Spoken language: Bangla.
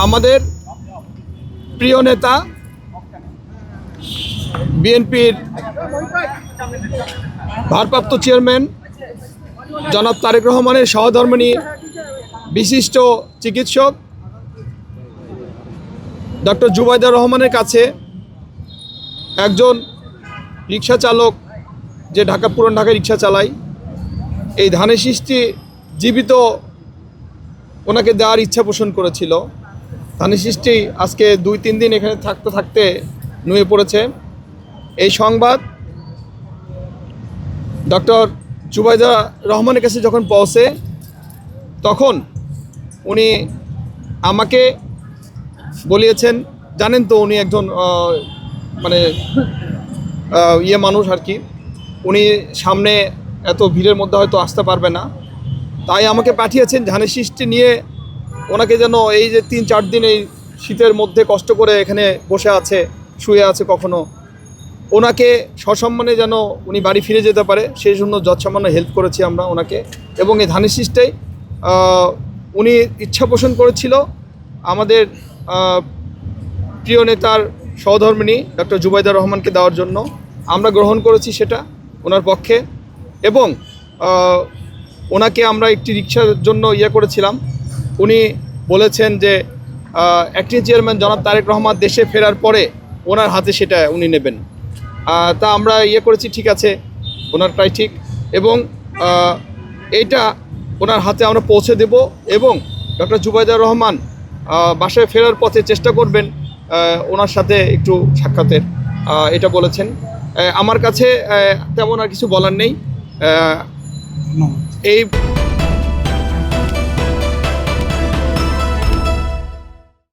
আমাদের প্রিয় নেতা বিএনপির ভারপ্রাপ্ত চেয়ারম্যান জনাব তারেক রহমানের সহধর্মিণী বিশিষ্ট চিকিৎসক ডক্টর জুবাইদা রহমানের কাছে একজন রিক্সা চালক, যে পুরান ঢাকায় রিক্সা চালায়, এই ধানের শীষটি জীবিত ওনাকে দেওয়ার ইচ্ছা পোষণ করেছিল। ধানের শীষটি আজকে 2-3 দিন এখানে থাকতে থাকতে নুয়ে পড়েছে। এই সংবাদ ডক্টর জুবাইদা রহমানের কাছে যখন পৌঁছে, তখন উনি আমাকে বলিয়েছেন, জানেন তো উনি একজন মানুষ আর কি, উনি সামনে এত ভিড়ের মধ্যে হয়তো আসতে পারবে না, তাই আমাকে পাঠিয়েছেন ধানের শীষটি নিয়ে ওনাকে যেন এই যে 3-4 দিন এই শীতের মধ্যে কষ্ট করে এখানে বসে আছে, শুয়ে আছে, কখনো ওনাকে সসম্মানে যেন উনি বাড়ি ফিরে যেতে পারে, সেই জন্য যৎসামান্য হেল্প করেছি আমরা ওনাকে। এবং এই ধানের শীষটাই উনি ইচ্ছা পোষণ করেছিল আমাদের প্রিয় নেতার সহধর্মিণী ডক্টর জুবাইদা রহমানকে দেওয়ার জন্য। আমরা গ্রহণ করেছি সেটা ওনার পক্ষে, এবং ওনাকে আমরা একটি রিক্সার জন্য করেছিলাম। উনি বলেছেন যে অ্যাক্টিং চেয়ারম্যান জনাব তারেক রহমান দেশে ফেরার পরে ওনার হাতে সেটা উনি নেবেন। তা আমরা করেছি, ঠিক আছে, ওনারটাই ঠিক, এবং এইটা ওনার হাতে আমরা পৌঁছে দেব। এবং ডক্টর জুবাইদা রহমান বাসায় ফেরার পথে চেষ্টা করবেন ওনার সাথে একটু সাক্ষাতের, এটা বলেছেন। আমার কাছে তেমন আর কিছু বলার নেই। এই